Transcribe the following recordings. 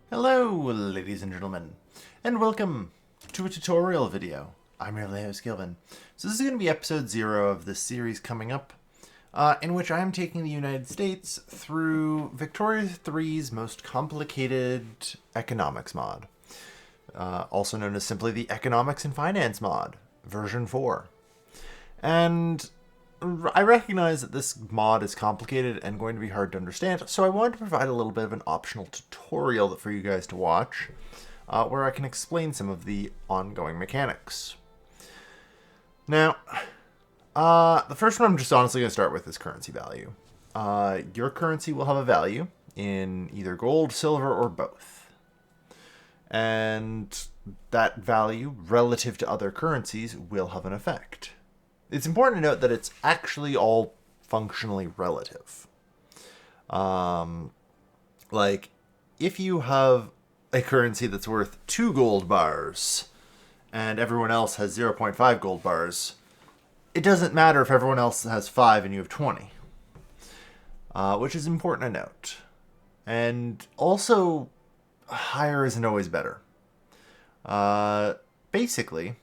Hello, ladies and gentlemen, and welcome to a tutorial video. I'm your host, Gilvin. So this is going to be episode 0 of this series coming up, in which I am taking the United States through Victoria III's most complicated economics mod, also known as simply the Economics and Finance mod, version 4. And I recognize that this mod is complicated and going to be hard to understand, so I wanted to provide a little bit of an optional tutorial for you guys to watch, where I can explain some of the ongoing mechanics. Now, the first one I'm just honestly going to start with is currency value. Your currency will have a value in either gold, silver, or both. And that value, relative to other currencies, will have an effect. It's important to note that it's actually all functionally relative. Like, if you have a currency that's worth 2 gold bars and everyone else has 0.5 gold bars, it doesn't matter if everyone else has 5 and you have 20. Which is important to note. And also, higher isn't always better. Basically,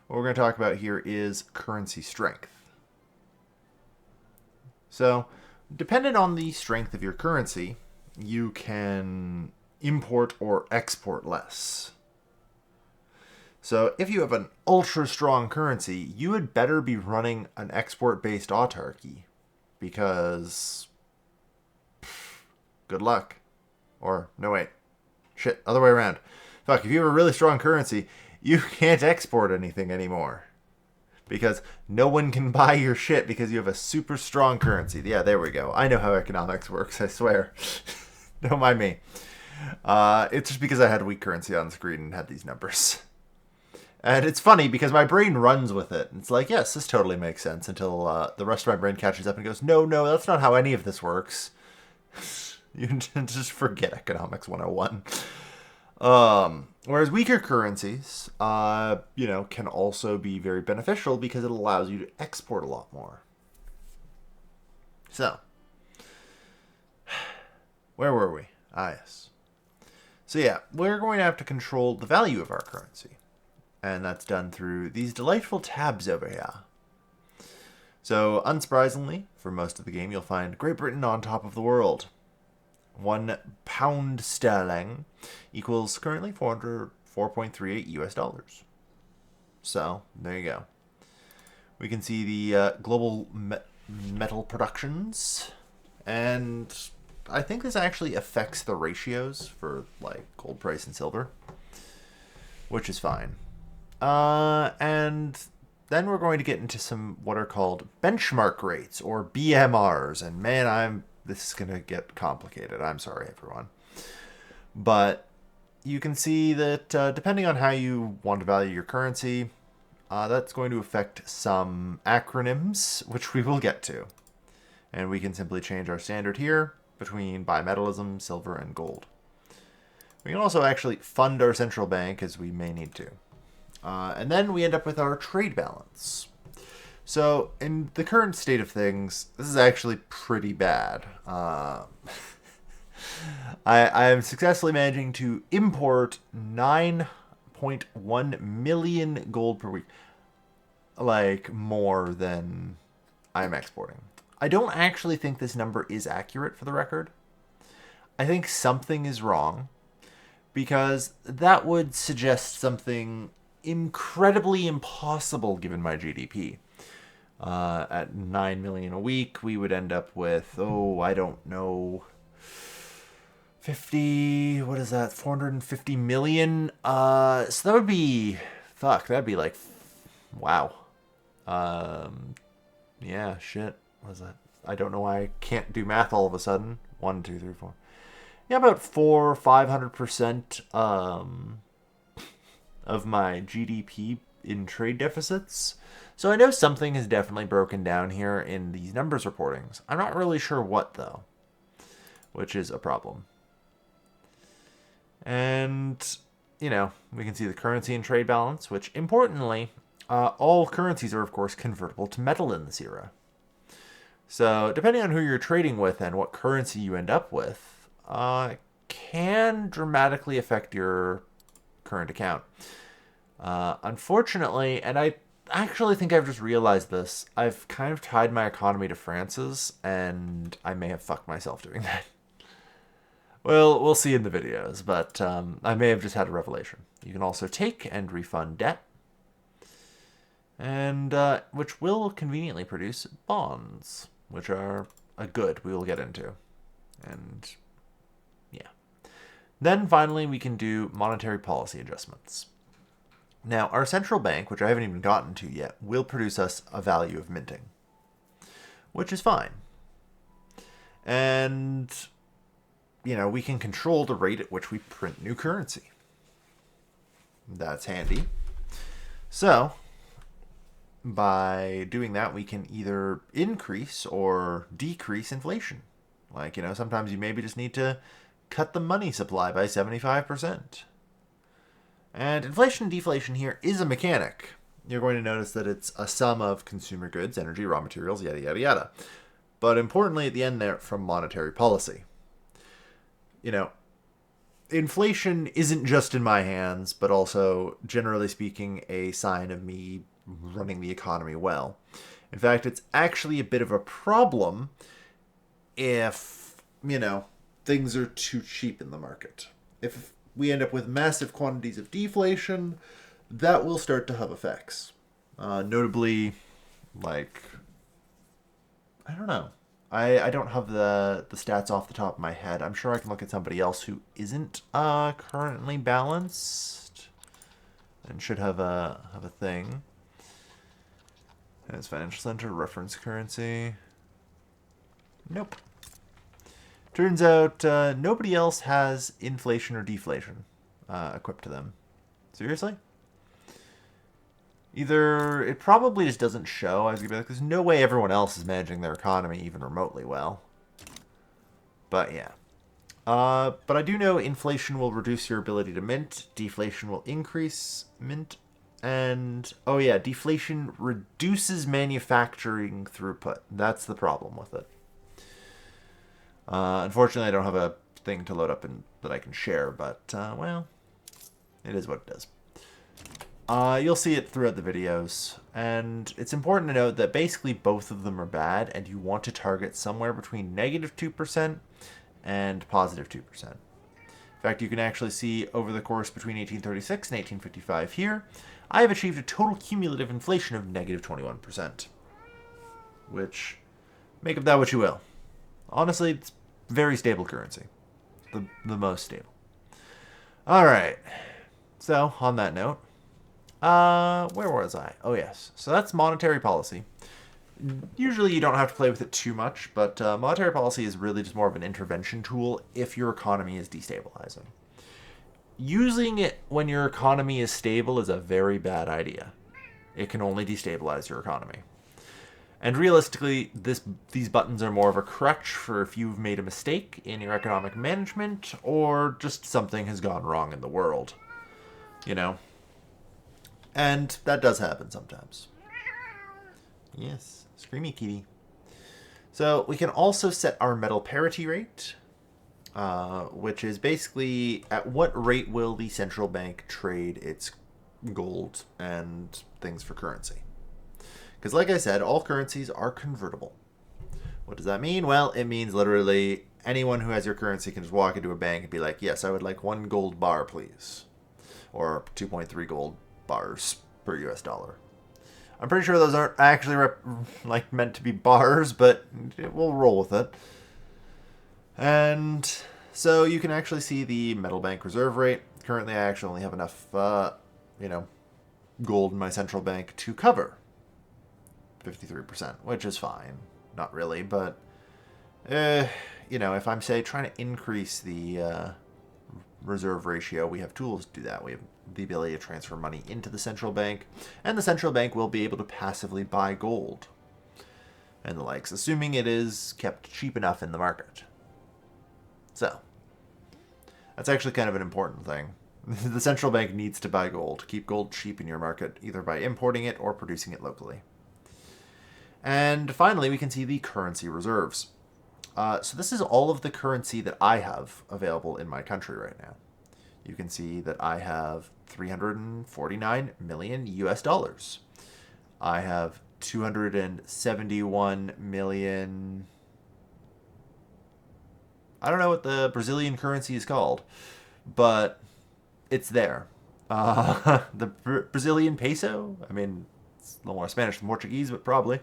what we're going to talk about here is currency strength. So, dependent on the strength of your currency, you can import or export less. So, if you have an ultra strong currency, you would better be running an export-based autarky, because good luck. Or, no wait. Shit, other way around. Fuck, if you have a really strong currency, you can't export anything anymore. Because no one can buy your shit because you have a super strong currency. Yeah, there we go. I know how economics works, I swear. Don't mind me. It's just because I had weak currency on the screen and had these numbers. And it's funny because my brain runs with it. It's like, yes, this totally makes sense until the rest of my brain catches up and goes, no, that's not how any of this works. You just forget economics 101. Whereas weaker currencies, can also be very beneficial because it allows you to export a lot more. So, where were we? Yes. So yeah, we're going to have to control the value of our currency. And that's done through these delightful tabs over here. So, unsurprisingly, for most of the game, you'll find Great Britain on top of the world. 1 pound sterling equals currently 4.38 US dollars. So, there you go. We can see the global metal productions, and I think this actually affects the ratios for like gold price and silver, which is fine. And then we're going to get into some what are called benchmark rates, or BMRs, and man, this is going to get complicated. I'm sorry, everyone. But you can see that depending on how you want to value your currency, that's going to affect some acronyms, which we will get to. And we can simply change our standard here between bimetallism, silver, and gold. We can also actually fund our central bank, as we may need to. And then we end up with our trade balance. So, in the current state of things, this is actually pretty bad. I am successfully managing to import 9.1 million gold per week. Like, more than I'm exporting. I don't actually think this number is accurate, for the record. I think something is wrong, because that would suggest something incredibly impossible given my GDP. At 9 million a week, we would end up with, I don't know, 450 million? So that would be, that'd be like, wow. Yeah, shit, what is that? I don't know why I can't do math all of a sudden. 1, 2, 3, 4. Yeah, about 500% of my GDP in trade deficits. So I know something is definitely broken down here in these numbers reportings. I'm not really sure what, though, which is a problem. And, we can see the currency and trade balance, which, importantly, all currencies are, of course, convertible to metal in this era. So, depending on who you're trading with and what currency you end up with, can dramatically affect your current account. Unfortunately, and I actually think I've just realized this, I've kind of tied my economy to France's, and I may have fucked myself doing that. Well, we'll see in the videos, but I may have just had a revelation. You can also take and refund debt, and which will conveniently produce bonds, which are a good we will get into. And yeah. Then finally, we can do monetary policy adjustments. Now, our central bank, which I haven't even gotten to yet, will produce us a value of minting, which is fine. And, you know, we can control the rate at which we print new currency. That's handy. So, by doing that, we can either increase or decrease inflation. Like, you know, sometimes you maybe just need to cut the money supply by 75%. And inflation and deflation here is a mechanic. You're going to notice that it's a sum of consumer goods, energy, raw materials, yada, yada, yada. But importantly, at the end there, from monetary policy. You know, inflation isn't just in my hands, but also, generally speaking, a sign of me running the economy well. In fact, it's actually a bit of a problem if, you know, things are too cheap in the market. If we end up with massive quantities of deflation, that will start to have effects. Notably, like, I don't know. I don't have the stats off the top of my head. I'm sure I can look at somebody else who isn't currently balanced and should have a thing. And it's financial center, reference currency. Nope. Turns out nobody else has inflation or deflation equipped to them. Seriously? Either it probably just doesn't show. I was gonna be like, there's no way everyone else is managing their economy even remotely well. But yeah. But I do know inflation will reduce your ability to mint. Deflation will increase mint. And, oh yeah, deflation reduces manufacturing throughput. That's the problem with it. Unfortunately, I don't have a thing to load up that I can share, but, well, it is what it is. You'll see it throughout the videos, and it's important to note that basically both of them are bad, and you want to target somewhere between negative 2% and positive 2%. In fact, you can actually see over the course between 1836 and 1855 here, I have achieved a total cumulative inflation of negative 21%, which, make of that what you will. Honestly, it's very stable currency. The most stable. Alright. So, on that note, where was I? Oh, yes. So that's monetary policy. Usually you don't have to play with it too much, but monetary policy is really just more of an intervention tool if your economy is destabilizing. Using it when your economy is stable is a very bad idea. It can only destabilize your economy. And realistically, these buttons are more of a crutch for if you've made a mistake in your economic management or just something has gone wrong in the world. You know? And that does happen sometimes. Yes, screamy kitty. So we can also set our metal parity rate, which is basically at what rate will the central bank trade its gold and things for currency. Because like I said, all currencies are convertible. What does that mean? Well, it means literally anyone who has your currency can just walk into a bank and be like, yes, I would like 1 gold bar, please. Or 2.3 gold bars per US dollar. I'm pretty sure those aren't actually meant to be bars, but we'll roll with it. And so you can actually see the metal bank reserve rate. Currently, I actually only have enough, gold in my central bank to cover 53%, which is fine. Not really, but, if I'm, say, trying to increase the reserve ratio, we have tools to do that. We have the ability to transfer money into the central bank, and the central bank will be able to passively buy gold and the likes, assuming it is kept cheap enough in the market. So, that's actually kind of an important thing. The central bank needs to buy gold. Keep gold cheap in your market, either by importing it or producing it locally. And finally, we can see the currency reserves. So this is all of the currency that I have available in my country right now. You can see that I have 349 million US dollars. I have 271 million. I don't know what the Brazilian currency is called, but it's there. The Brazilian peso, I mean, it's a little more Spanish than Portuguese, but probably.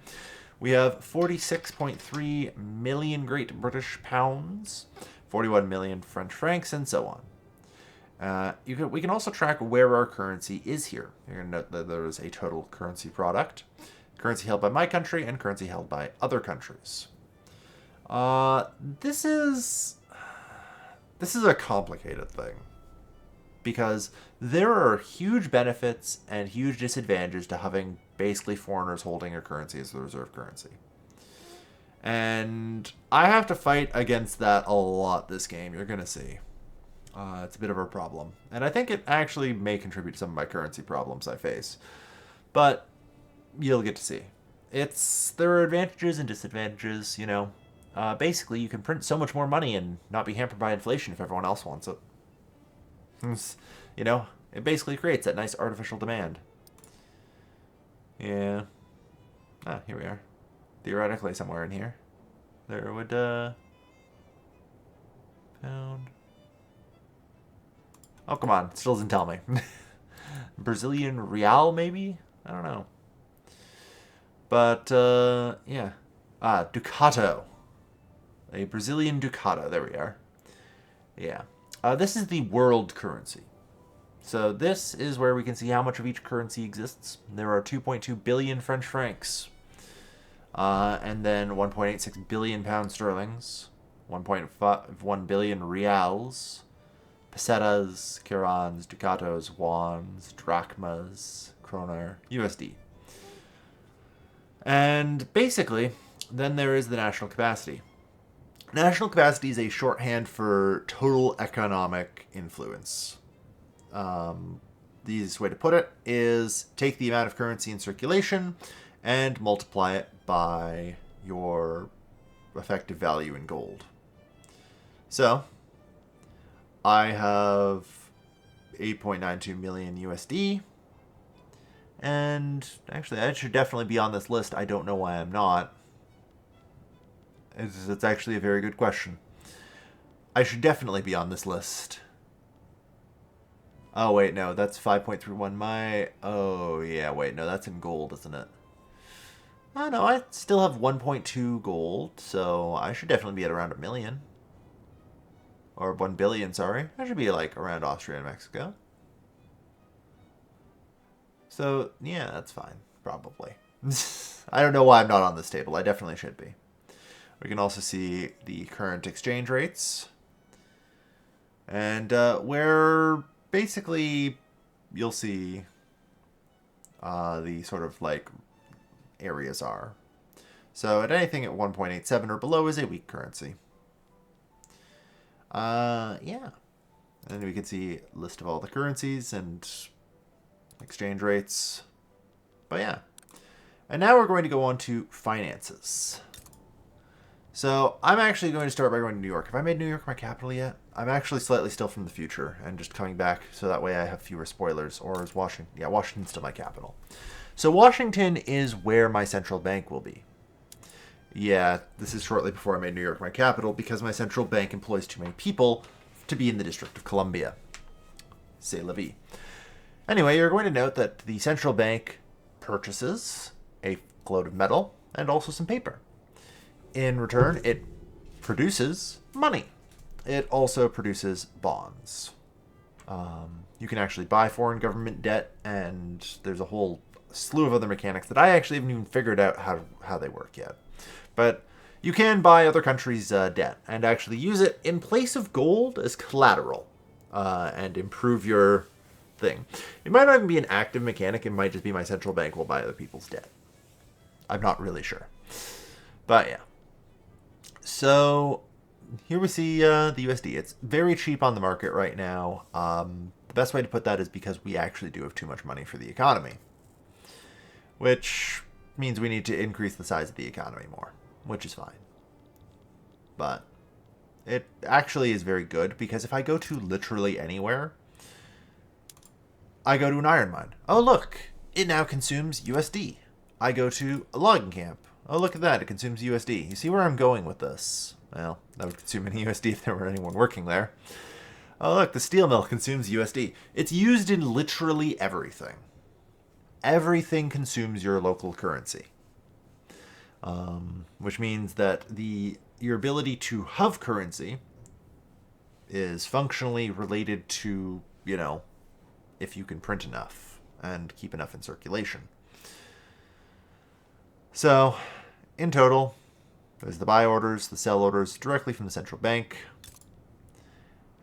We have 46.3 million Great British Pounds, 41 million French francs, and so on. We can also track where our currency is here. You're going to note that there is a total currency product, currency held by my country, and currency held by other countries. This is a complicated thing, because there are huge benefits and huge disadvantages to having basically foreigners holding your currency as the reserve currency. And I have to fight against that a lot this game, you're going to see. It's a bit of a problem. And I think it actually may contribute to some of my currency problems I face. But you'll get to see. There are advantages and disadvantages, you know. Basically, you can print so much more money and not be hampered by inflation if everyone else wants it. You know, it basically creates that nice artificial demand. Yeah. Here we are. Theoretically, somewhere in here. There would, pound. Oh, come on. It still doesn't tell me. Brazilian real, maybe? I don't know. But, yeah. Ducato. A Brazilian ducato. There we are. Yeah. This is the world currency. So this is where we can see how much of each currency exists. There are 2.2 billion French francs. And then 1.86 billion pound sterlings. 1.1 billion reals. Pesetas, kirans, ducatos, wons, drachmas, kroner, USD. And basically, then there is the national capacity. National capacity is a shorthand for total economic influence. The easiest way to put it is take the amount of currency in circulation and multiply it by your effective value in gold. So, I have 8.92 million USD. And actually, I should definitely be on this list. I don't know why I'm not. It's actually a very good question. I should definitely be on this list. Oh, wait, no, that's 5.31. Oh, yeah, wait, no, that's in gold, isn't it? Oh, no, I still have 1.2 gold, so I should definitely be at around 1 million. Or 1 billion, sorry. I should be, like, around Austria and Mexico. So, yeah, that's fine, probably. I don't know why I'm not on this table. I definitely should be. We can also see the current exchange rates. And where basically you'll see the sort of like areas are. So at anything at 1.87 or below is a weak currency. Yeah. And then we can see a list of all the currencies and exchange rates. But yeah. And now we're going to go on to finances. So I'm actually going to start by going to New York. Have I made New York my capital yet? I'm actually slightly still from the future and just coming back so that way I have fewer spoilers. Or is Washington? Yeah, Washington's still my capital. So Washington is where my central bank will be. Yeah, this is shortly before I made New York my capital because my central bank employs too many people to be in the District of Columbia. C'est la vie. Anyway, you're going to note that the central bank purchases a load of metal and also some paper. In return, it produces money. It also produces bonds. You can actually buy foreign government debt, and there's a whole slew of other mechanics that I actually haven't even figured out how they work yet. But you can buy other countries' debt and actually use it in place of gold as collateral and improve your thing. It might not even be an active mechanic. It might just be my central bank will buy other people's debt. I'm not really sure. But yeah. So here we see the USD. It's very cheap on the market right now. The best way to put that is because we actually do have too much money for the economy, which means we need to increase the size of the economy more, which is fine. but it actually is very good because if I go to literally anywhere, I go to an iron mine. Oh, look, it now consumes USD. I go to a logging camp. Oh, look at that, it consumes USD. You see where I'm going with this? Well, that would consume any USD if there were anyone working there. Oh, look, the steel mill consumes USD. It's used in literally everything. Everything consumes your local currency. Which means that your ability to have currency is functionally related to, if you can print enough and keep enough in circulation. So, in total, there's the buy orders, the sell orders directly from the central bank.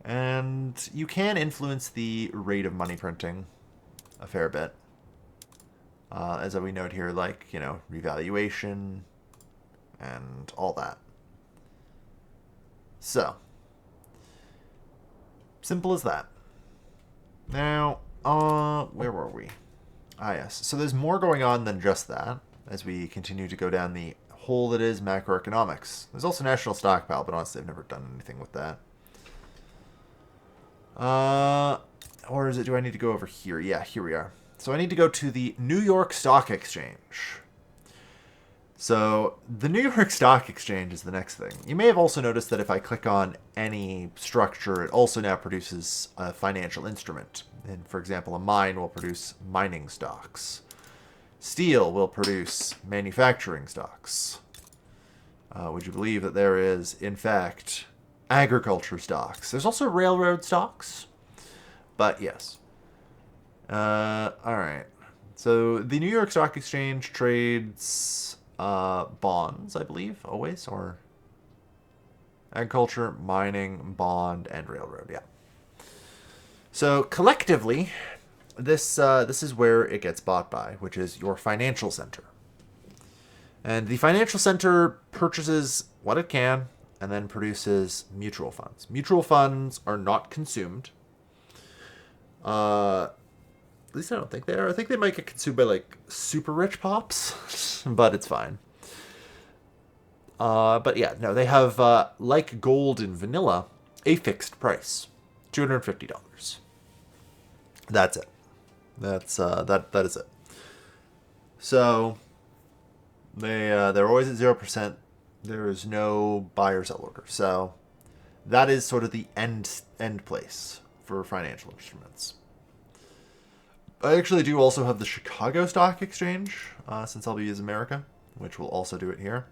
And you can influence the rate of money printing a fair bit. As we note here, like, revaluation and all that. So, simple as that. Now, where were we? Ah, yes. So there's more going on than just that as we continue to go down the hole that is macroeconomics. There's also national stockpile, but honestly, I've never done anything with that. Or is it, do I need to go over here? Yeah, here we are. So I need to go to the New York Stock Exchange. So the New York Stock Exchange is the next thing. You may have also noticed that if I click on any structure, it also now produces a financial instrument. And for example, a mine will produce mining stocks. Steel will produce manufacturing stocks. Would you believe that there is, in fact, agriculture stocks? There's also railroad stocks. But yes. Alright. So the New York Stock Exchange trades bonds, I believe, always, or agriculture, mining, bond, and railroad, yeah. So collectively, this is where it gets bought by, which is your financial center. And the financial center purchases what it can and then produces mutual funds. Mutual funds are not consumed. At least I don't think they are. I think they might get consumed by, like, super rich pops, but it's fine. But yeah, no, they have, like gold and vanilla, a fixed price. $250. That's it. That is it. So they're always at 0%. There is no buy or sell order. So that is sort of the end place for financial instruments. I actually do also have the Chicago Stock Exchange, since I'll be using America, which will also do it here.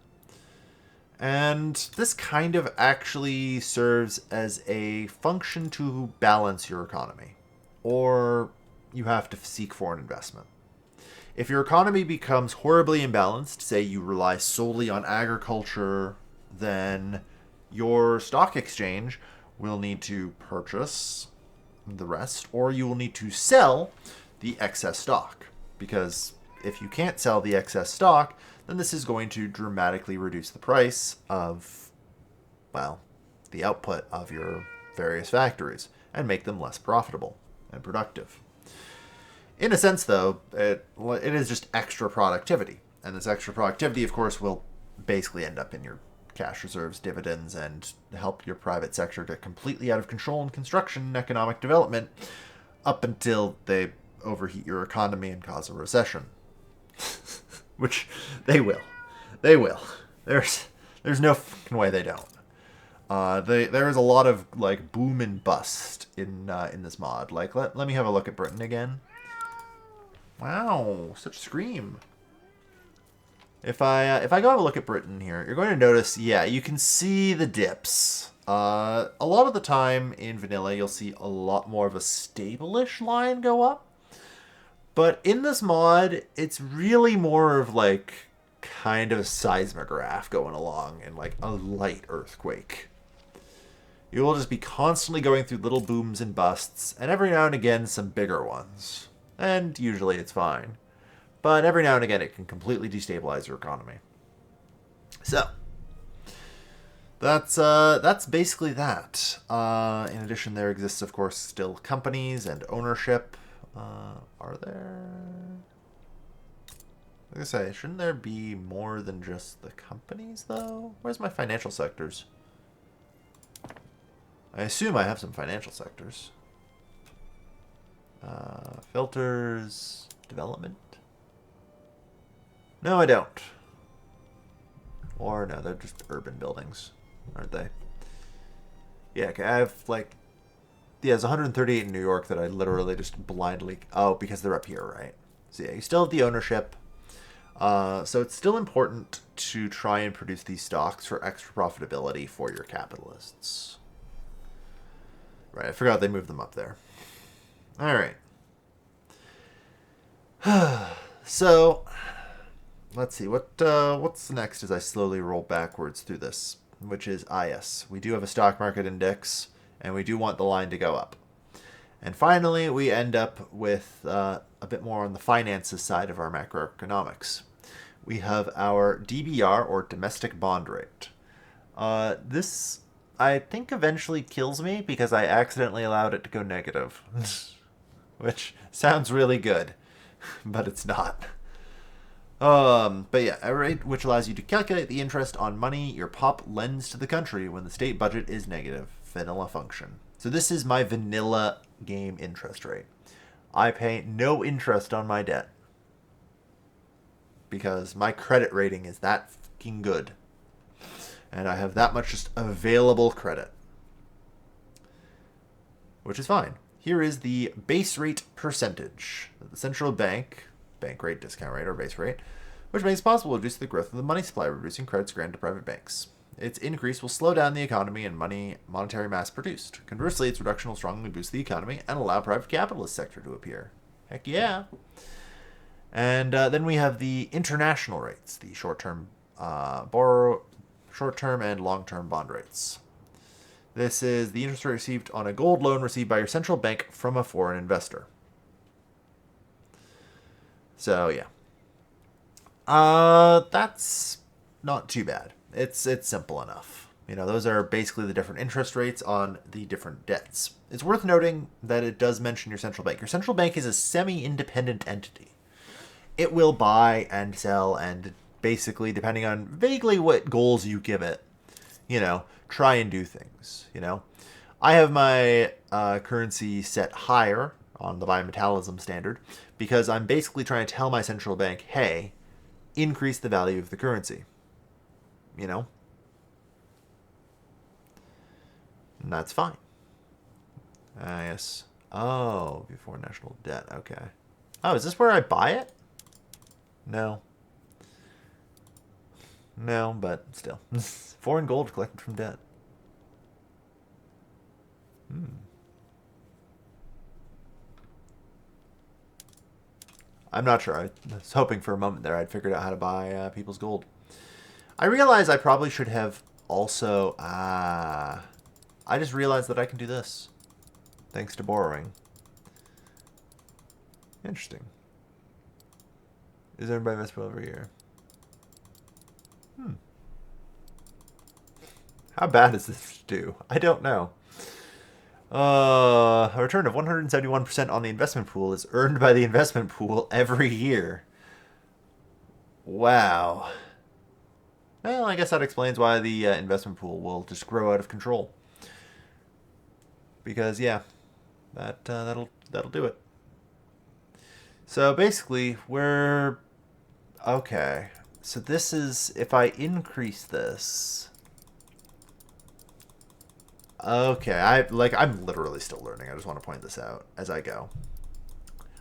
And this kind of actually serves as a function to balance your economy, or you have to seek foreign investment. If your economy becomes horribly imbalanced, say you rely solely on agriculture, then your stock exchange will need to purchase the rest, or you will need to sell the excess stock. Because if you can't sell the excess stock, then this is going to dramatically reduce the price of, well, the output of your various factories and make them less profitable and productive. In a sense, though, it is just extra productivity. And this extra productivity, of course, will basically end up in your cash reserves, dividends, and help your private sector get completely out of control in construction and economic development up until they overheat your economy and cause a recession. Which they will. They will. There's no fucking way they don't. There is a lot of, like, boom and bust in this mod. Like, let me have a look at Britain again. Wow, such scream. If I go have a look at Britain here, you're going to notice, yeah, you can see the dips. A lot of the time in vanilla, you'll see a lot more of a stable-ish line go up. But in this mod, it's really more of, like, kind of a seismograph going along and, like, a light earthquake. You will just be constantly going through little booms and busts, and every now and again some bigger ones. And usually it's fine. But every now and again it can completely destabilize your economy. So, that's basically that. In addition, there exists, of course, still companies and ownership. Are there... Like I say, shouldn't there be more than just the companies, though? Where's my financial sectors? I assume I have some financial sectors. Filters, development. No, I don't. Or no, they're just urban buildings, aren't they? Yeah, okay, I have like, yeah, there's 138 in New York that I literally just blindly, oh, because they're up here, right? So yeah, you still have the ownership. So it's still important to try and produce these stocks for extra profitability for your capitalists. Right, I forgot they moved them up there. All right. So, let's see. What's next as I slowly roll backwards through this, which is IS. We do have a stock market index, and we do want the line to go up. And finally, we end up with a bit more on the finances side of our macroeconomics. We have our DBR, or domestic bond rate. This, I think, eventually kills me because I accidentally allowed it to go negative. Which sounds really good, but it's not. But yeah, a rate which allows you to calculate the interest on money your pop lends to the country when the state budget is negative. Vanilla function. So this is my vanilla game interest rate. I pay no interest on my debt because my credit rating is that fucking good. And I have that much just available credit, which is fine. Here is the base rate percentage. The central bank rate, discount rate, or base rate, which makes it possible to reduce the growth of the money supply, reducing credits granted to private banks. Its increase will slow down the economy and monetary mass produced. Conversely, its reduction will strongly boost the economy and allow private capitalist sector to appear. Heck yeah. And then we have the international rates, the short-term and long-term bond rates. This is the interest rate received on a gold loan received by your central bank from a foreign investor. So, yeah. That's not too bad. It's simple enough. You know, those are basically the different interest rates on the different debts. It's worth noting that it does mention your central bank. Your central bank is a semi-independent entity. It will buy and sell and basically, depending on vaguely what goals you give it, you know, try and do things, you know. I have my currency set higher on the bimetallism standard because I'm basically trying to tell my central bank, hey, increase the value of the currency, you know. And that's fine. Yes. Oh, before national debt. Okay. Oh, is this where I buy it? No. No, but still. Foreign gold collected from debt. I'm not sure. I was hoping for a moment there I'd figured out how to buy people's gold. I realize I probably should have also... I just realized that I can do this. Thanks to borrowing. Interesting. Is everybody messed over here? How bad is this do? I don't know. A return of 171% on the investment pool is earned by the investment pool every year. Wow. Well, I guess that explains why the investment pool will just grow out of control. Because yeah, that'll do it. So basically, we're okay. So this is if I increase this. Okay, I'm literally still learning. I just want to point this out as I go.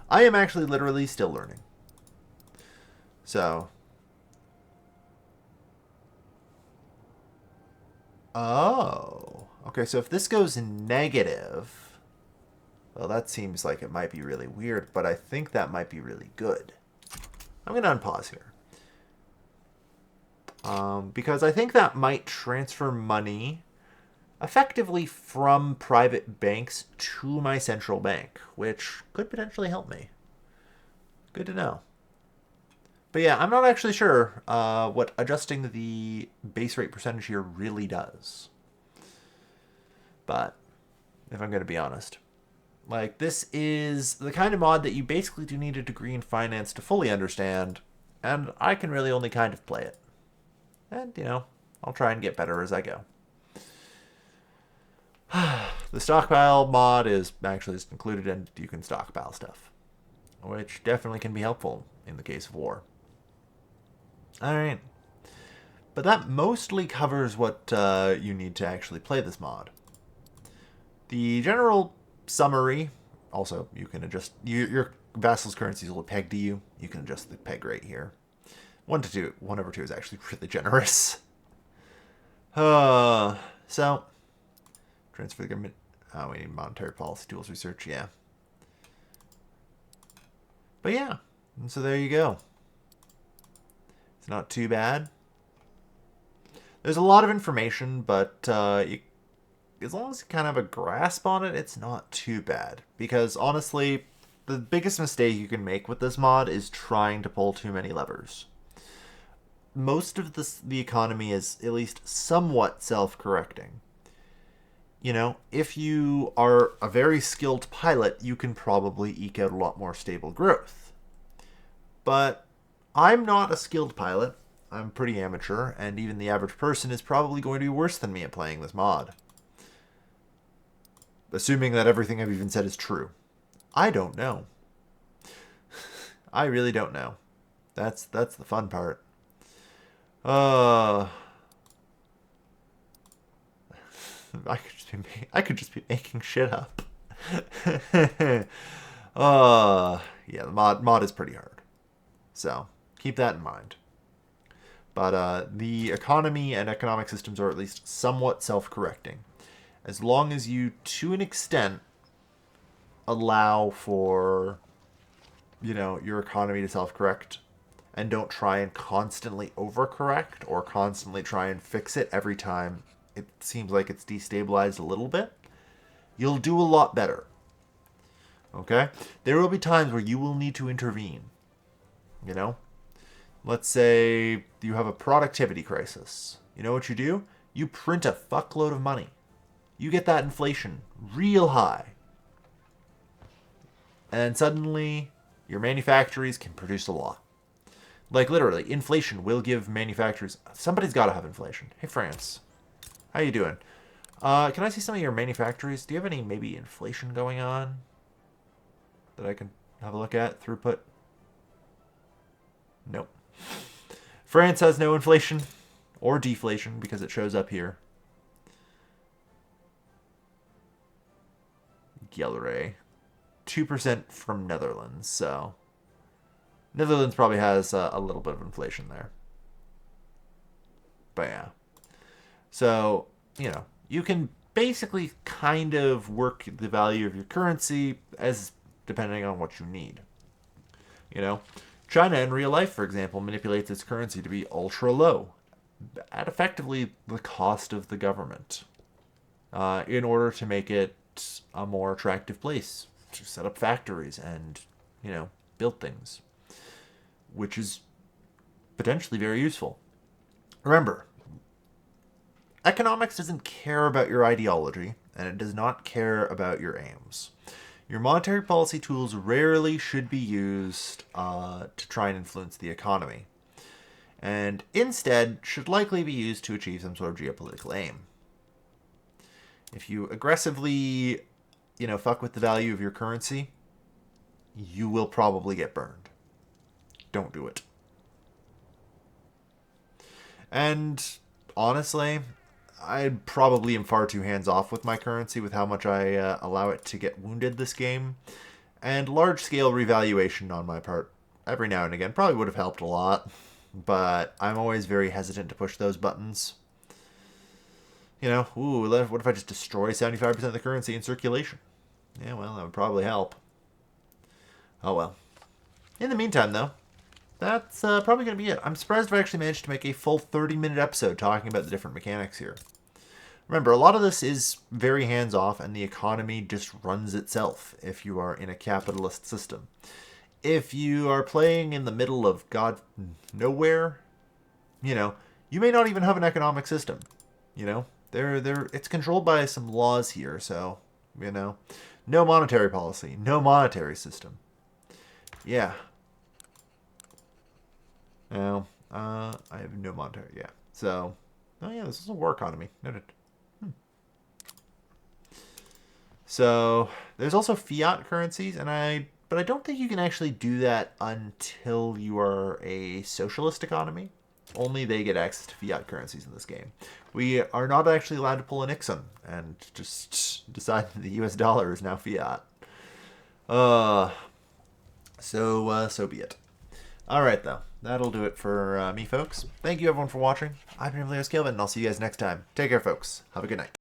I am actually literally still learning. So. Oh. Okay, so if this goes negative, well, that seems like it might be really weird, but I think that might be really good. I'm going to unpause here. Because I think that might transfer money effectively from private banks to my central bank, which could potentially help me. Good to know. But yeah, I'm not actually sure what adjusting the base rate percentage here really does. But if I'm going to be honest, like this is the kind of mod that you basically do need a degree in finance to fully understand, and I can really only kind of play it. And, you know, I'll try and get better as I go. The stockpile mod is actually just included, and you can stockpile stuff, which definitely can be helpful in the case of war. Alright. But that mostly covers what you need to actually play this mod. The general summary, also, you can adjust, your vassal's currency is a little pegged to you. You can adjust the peg rate here. 1 to 2, 1 over 2 is actually really generous. So, transfer the government. Oh, we need monetary policy tools research, yeah. But yeah, and so there you go. It's not too bad. There's a lot of information, but as long as you kind of have a grasp on it, it's not too bad. Because honestly, the biggest mistake you can make with this mod is trying to pull too many levers. Most of the economy is at least somewhat self-correcting. You know, if you are a very skilled pilot, you can probably eke out a lot more stable growth. But I'm not a skilled pilot. I'm pretty amateur, and even the average person is probably going to be worse than me at playing this mod. Assuming that everything I've even said is true. I don't know. I really don't know. That's the fun part. I could just be making shit up. Yeah, the mod is pretty hard. So, keep that in mind. But the economy and economic systems are at least somewhat self-correcting. As long as you, to an extent, allow for, your economy to self-correct and don't try and constantly overcorrect or constantly try and fix it every time it seems like it's destabilized a little bit, you'll do a lot better. Okay? There will be times where you will need to intervene. Let's say you have a productivity crisis. You know what you do? You print a fuckload of money. You get that inflation real high. And suddenly, your manufactories can produce a lot. Like, literally, inflation will give manufacturers... Somebody's got to have inflation. Hey, France. How you doing? Can I see some of your manufactories? Do you have any, maybe, inflation going on that I can have a look at? Throughput? Nope. France has no inflation or deflation because it shows up here. Gelre. 2% from Netherlands, so... Netherlands probably has a little bit of inflation there. But yeah. So, you can basically kind of work the value of your currency as depending on what you need. China in real life, for example, manipulates its currency to be ultra low at effectively the cost of the government in order to make it a more attractive place to set up factories and, build things, which is potentially very useful. Remember, economics doesn't care about your ideology, and it does not care about your aims. Your monetary policy tools rarely should be used to try and influence the economy, and instead should likely be used to achieve some sort of geopolitical aim. If you aggressively, fuck with the value of your currency, you will probably get burned. Don't do it. And honestly, I probably am far too hands-off with my currency with how much I allow it to get wounded this game. And large-scale revaluation on my part, every now and again, probably would have helped a lot. But I'm always very hesitant to push those buttons. What if I just destroy 75% of the currency in circulation? Yeah, well, that would probably help. Oh well. In the meantime, though, that's probably going to be it. I'm surprised I actually managed to make a full 30-minute episode talking about the different mechanics here. Remember, a lot of this is very hands-off, and the economy just runs itself if you are in a capitalist system. If you are playing in the middle of God nowhere, you may not even have an economic system. It's controlled by some laws here, so, no monetary policy, no monetary system. Yeah. Now, I have no monetary, yeah. So, oh yeah, this is a war economy. Noted. So there's also fiat currencies, but I don't think you can actually do that until you are a socialist economy. Only they get access to fiat currencies in this game. We are not actually allowed to pull a Nixon and just decide the US dollar is now fiat. So be it. Alright, though. That'll do it for me, folks. Thank you, everyone, for watching. I've been Leos Kelvin, and I'll see you guys next time. Take care, folks. Have a good night.